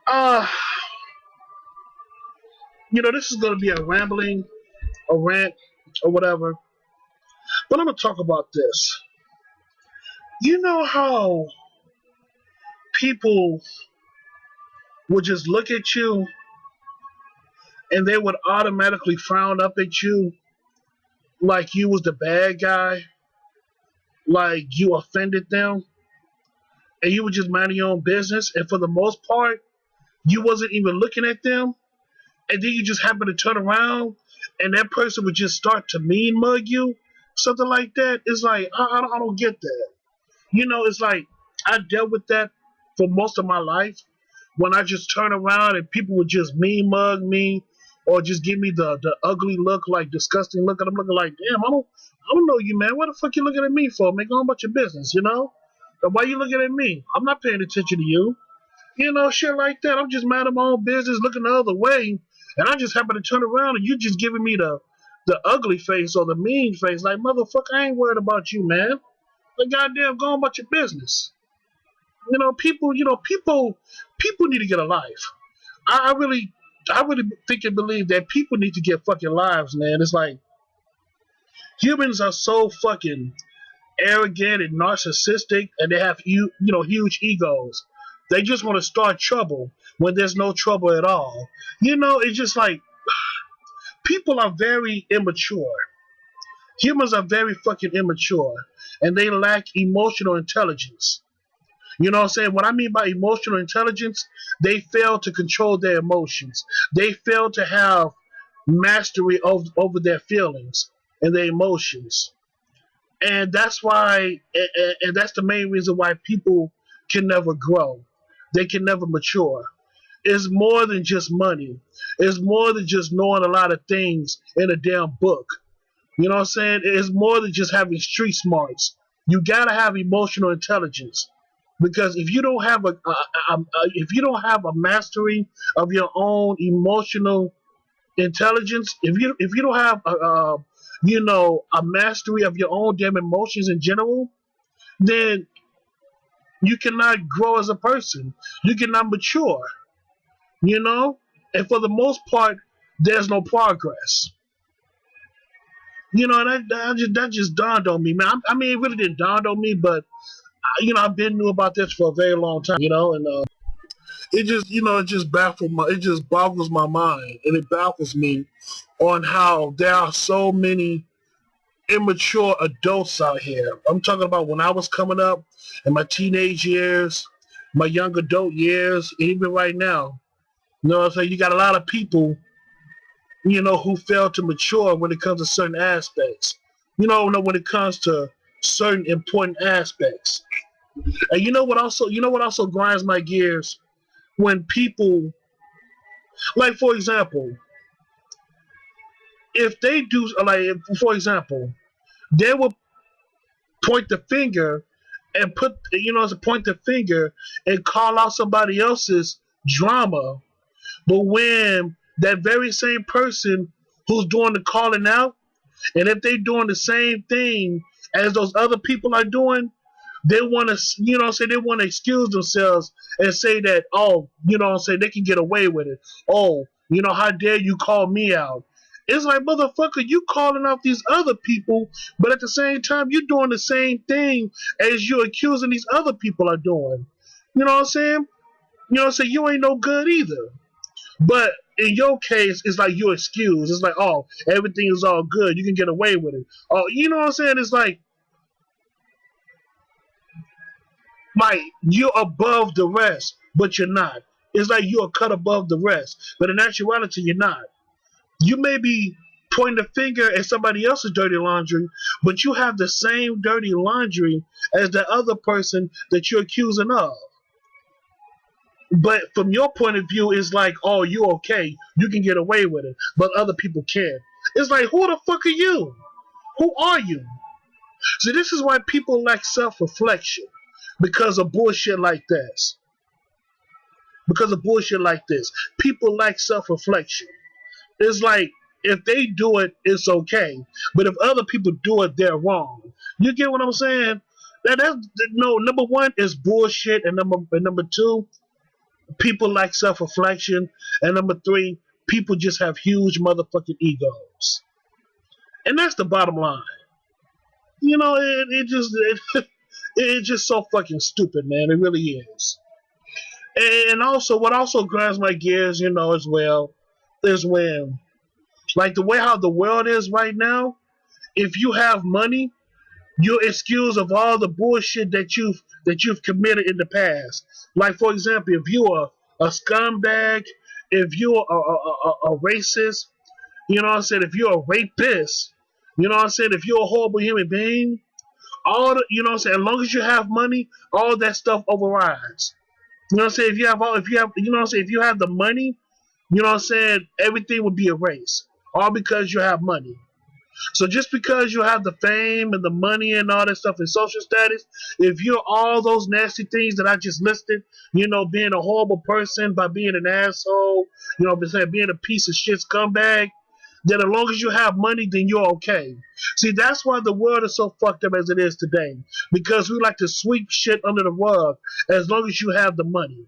Uh, this is going to be a rambling, a rant, or whatever. But I'm going to talk about this. You know how people would just look at you and they would automatically frown up at you like you was the bad guy, like you offended them, and you were just minding your own business, and for the most part, you wasn't even looking at them, and then you just happen to turn around and that person would just start to mean mug you, something like that. It's like, I don't get that. It's like I dealt with that for most of my life when I just turn around and people would just mean mug me or just give me the ugly look, like disgusting look, and I'm looking like, damn, I don't know you, man. What the fuck you looking at me for? Man, go on about your business, But why you looking at me? I'm not paying attention to you. Shit like that. I'm just mad at my own business, looking the other way, and I just happen to turn around and you just giving me the ugly face or the mean face. Like, motherfucker, I ain't worried about you, man. Like, goddamn, go on about your business. People need to get a life. I really think and believe that people need to get fucking lives, man. It's like humans are so fucking arrogant and narcissistic, and they have huge egos. They just want to start trouble when there's no trouble at all. It's just like people are very immature. Humans are very fucking immature, and they lack emotional intelligence. You know what I'm saying? What I mean by emotional intelligence, they fail to control their emotions. They fail to have mastery over their feelings and their emotions. And that's why, and that's the main reason why people can never grow. They can never mature. It's more than just money. It's more than just knowing a lot of things in a damn book. You know what I'm saying? It's more than just having street smarts. You gotta have emotional intelligence. Because if you don't have if you don't have a mastery of your own emotional intelligence, if you don't have a mastery of your own damn emotions in general, then you cannot grow as a person. You cannot mature. And for the most part, there's no progress. And that just dawned on me, man. I mean, it really didn't dawn on me, but I've been knew about this for a very long time, and it just boggles my mind, and it baffles me on how there are so many immature adults out here. I'm talking about when I was coming up in my teenage years, my young adult years, and even right now. You know what I'm saying? You got a lot of people, who fail to mature when it comes to certain aspects. When it comes to certain important aspects. And you know what also grinds my gears? When people, like, for example, if they do, like, for example, they will point the finger and point the finger and call out somebody else's drama. But when that very same person who's doing the calling out, and if they're doing the same thing as those other people are doing, they want to, they want to excuse themselves and say that, oh, they can get away with it. Oh, how dare you call me out? It's like, motherfucker, you calling out these other people, but at the same time, you're doing the same thing as you're accusing these other people are doing. You know what I'm saying? You ain't no good either. But in your case, it's like you're excused. It's like, oh, everything is all good. You can get away with it. Oh, you know what I'm saying? It's like you're above the rest, but you're not. It's like you're cut above the rest, but in actuality, you're not. You may be pointing the finger at somebody else's dirty laundry, but you have the same dirty laundry as the other person that you're accusing of. But from your point of view, it's like, oh, you okay. You can get away with it, but other people can't. It's like, who the fuck are you? Who are you? So this is why people lack self-reflection. Because of bullshit like this. People lack self-reflection. It's like, if they do it, it's okay. But if other people do it, they're wrong. You get what I'm saying? Number one is bullshit, and number two, People lack self-reflection, and number three, people just have huge motherfucking egos, and that's the bottom line. It's just so fucking stupid, man. It really is. And also, what also grinds my gears, as well, is when, like the way how the world is right now. If you have money, you're excused of all the bullshit that you've committed in the past. Like for example, if you're a scumbag, if you're a racist, what I'm saying, if you're a rapist, what I'm saying, if you're a horrible human being, all the, what I'm saying, as long as you have money, all that stuff overrides. You know what I'm saying? If you have, what I'm saying, if you have the money, what I'm saying, everything would be erased, all because you have money. So just because you have the fame and the money and all that stuff and social status, if you're all those nasty things that I just listed, being a horrible person by being an asshole, being a piece of shit scumbag, then as long as you have money, then you're okay. See, that's why the world is so fucked up as it is today. Because we like to sweep shit under the rug as long as you have the money.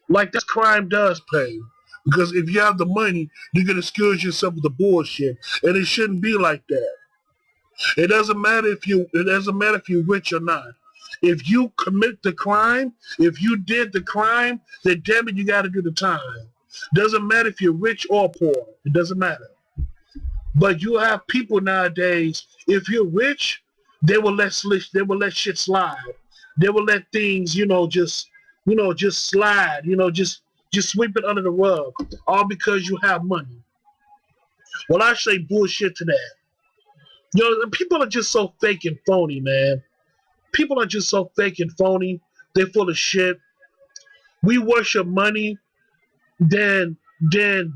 Like that's crime does pay. Because if you have the money, you can excuse yourself with the bullshit. And it shouldn't be like that. It doesn't matter if you're rich or not. If you commit the crime, if you did the crime, then damn it, you gotta do the time. Doesn't matter if you're rich or poor. It doesn't matter. But you have people nowadays, if you're rich, they will let shit slide. They will let things, just slide, just sweep it under the rug, all because you have money. Well, I say bullshit to that. People are just so fake and phony, man. People are just so fake and phony. They're full of shit. We worship money than doing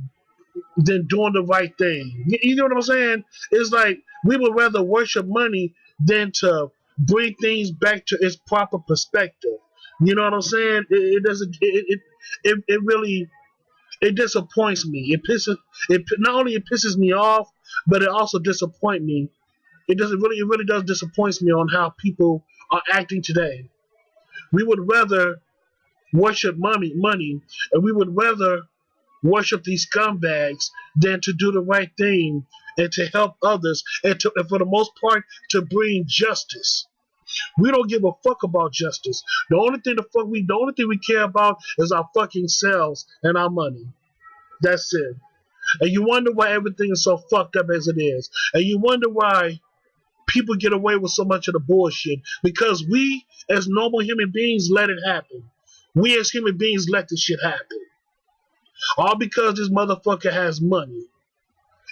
the right thing. You know what I'm saying? It's like we would rather worship money than to bring things back to its proper perspective. You know what I'm saying? It doesn't. It really disappoints me. It not only it pisses me off, but it also disappoints me. It really does disappoint me on how people are acting today. We would rather worship money, and we would rather worship these scumbags than to do the right thing and to help others and for the most part to bring justice. We don't give a fuck about justice. The only thing we care about is our fucking selves and our money. That's it. And you wonder why everything is so fucked up as it is. And you wonder why people get away with so much of the bullshit. Because we, as normal human beings, let it happen. We, as human beings, let this shit happen. All because this motherfucker has money.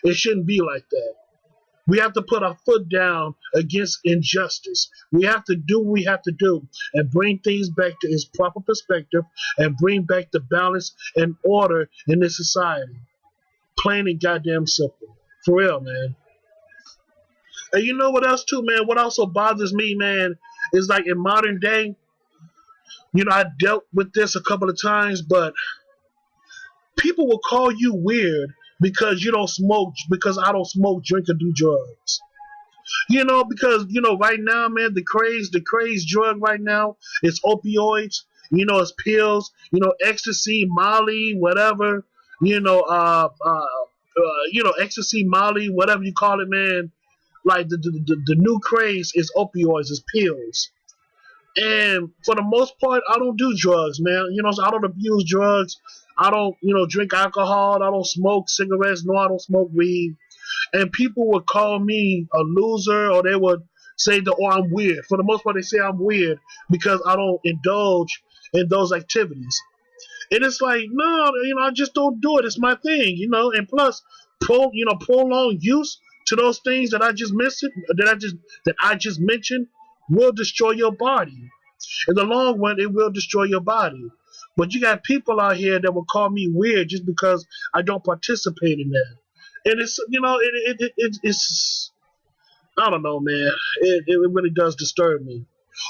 It shouldn't be like that. We have to put our foot down against injustice. We have to do what we have to do and bring things back to its proper perspective and bring back the balance and order in this society. Plain and goddamn simple. For real, man. And you know what else too, man? What also bothers me, man, is like in modern day, I dealt with this a couple of times, but people will call you weird because you don't smoke, because I don't smoke, drink, or do drugs. Because right now, man, the craze drug right now is opioids. It's pills. Ecstasy, Molly, whatever. Ecstasy, Molly, whatever you call it, man. Like the new craze is opioids, is pills. And for the most part, I don't do drugs, man. So I don't abuse drugs. I don't, drink alcohol. I don't smoke cigarettes. No, I don't smoke weed. And people would call me a loser, or they would say that, oh, I'm weird. For the most part, they say I'm weird because I don't indulge in those activities. And it's like, no, I just don't do it. It's my thing, And plus, prolonged use to those things that I just mentioned, that I just mentioned, will destroy your body. In the long run, it will destroy your body. But you got people out here that will call me weird just because I don't participate in that. And it's, it's, I don't know, man. It really does disturb me.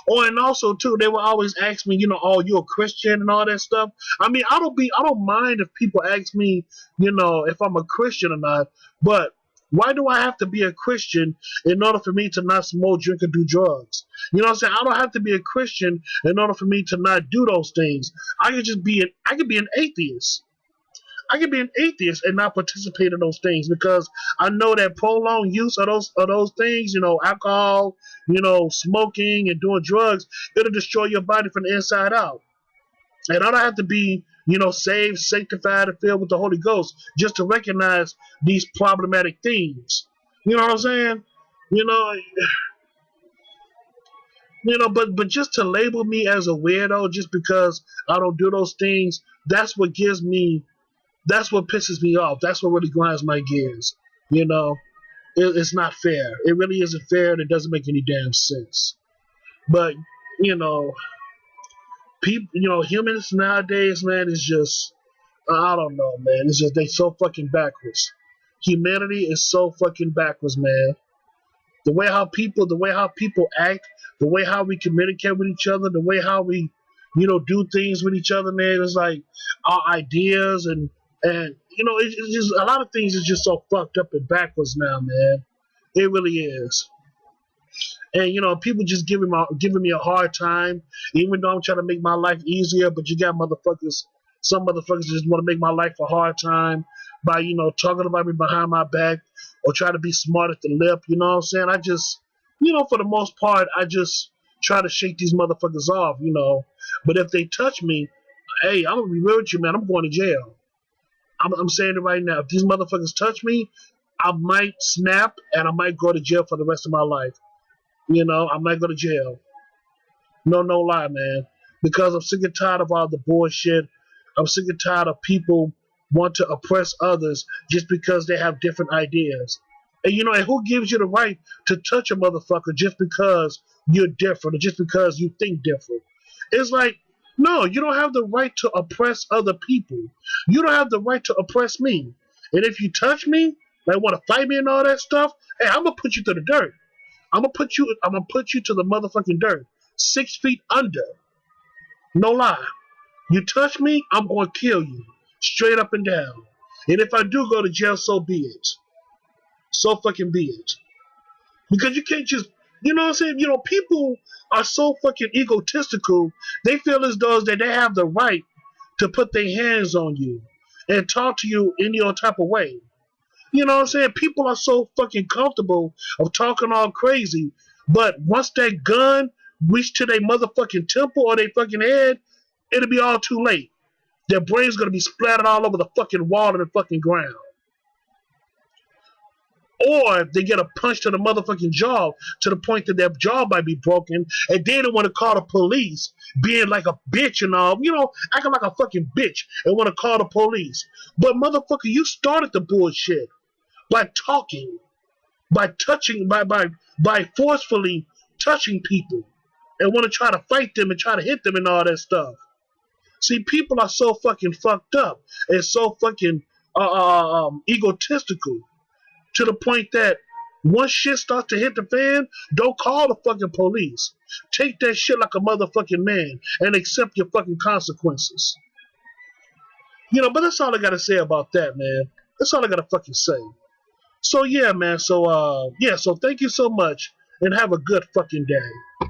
Oh, and also too, they will always ask me, oh, you a Christian and all that stuff. I mean, I don't mind if people ask me, if I'm a Christian or not. But Why do I have to be a Christian in order for me to not smoke, drink, or do drugs? You know what I'm saying? I don't have to be a Christian in order for me to not do those things. I could just be I could be an atheist. I could be an atheist and not participate in those things because I know that prolonged use of those things, alcohol, smoking and doing drugs, it'll destroy your body from the inside out. And I don't have to be, saved, sanctified, and filled with the Holy Ghost just to recognize these problematic things. You know what I'm saying? You know, but just to label me as a weirdo just because I don't do those things, that's what pisses me off. That's what really grinds my gears. It's not fair. It really isn't fair, and it doesn't make any damn sense. But people, humans nowadays, man, is just, I don't know, man. It's just they so fucking backwards. Humanity is so fucking backwards, man. The way how people act, the way how we communicate with each other, the way how we, do things with each other, man. It's like our ideas and it's just a lot of things is just so fucked up and backwards now, man. It really is. And people just giving me a hard time, even though I'm trying to make my life easier. But you got some motherfuckers just want to make my life a hard time by talking about me behind my back or try to be smart at the lip. You know what I'm saying? I just, for the most part, I just try to shake these motherfuckers off. But if they touch me, hey, I'm gonna be real with you, man. I'm going to jail. I'm saying it right now. If these motherfuckers touch me, I might snap and I might go to jail for the rest of my life. I might go to jail. No lie, man. Because I'm sick and tired of all the bullshit. I'm sick and tired of people want to oppress others just because they have different ideas. And and who gives you the right to touch a motherfucker just because you're different or just because you think different? It's like, no, you don't have the right to oppress other people. You don't have the right to oppress me. And if you touch me, like want to fight me and all that stuff, hey, I'm gonna put you to the dirt. I'm gonna put you to the motherfucking dirt. 6 feet under. No lie. You touch me, I'm gonna kill you. Straight up and down. And if I do go to jail, so be it. So fucking be it. Because you can't just, you know what I'm saying? People are so fucking egotistical. They feel as though that they have the right to put their hands on you and talk to you in your type of way. You know what I'm saying? People are so fucking comfortable of talking all crazy. But once that gun reach to their motherfucking temple or their fucking head, it'll be all too late. Their brain's gonna be splattered all over the fucking wall and the fucking ground. Or they get a punch to the motherfucking jaw to the point that their jaw might be broken, and they don't want to call the police, being like a bitch and all, acting like a fucking bitch and want to call the police. But motherfucker, you started the bullshit by talking, by touching, by forcefully touching people and want to try to fight them and try to hit them and all that stuff. See, people are so fucking fucked up and so fucking egotistical to the point that once shit starts to hit the fan, don't call the fucking police. Take that shit like a motherfucking man and accept your fucking consequences. But that's all I gotta say about that, man. That's all I gotta fucking say. So yeah, man. So thank you so much and have a good fucking day.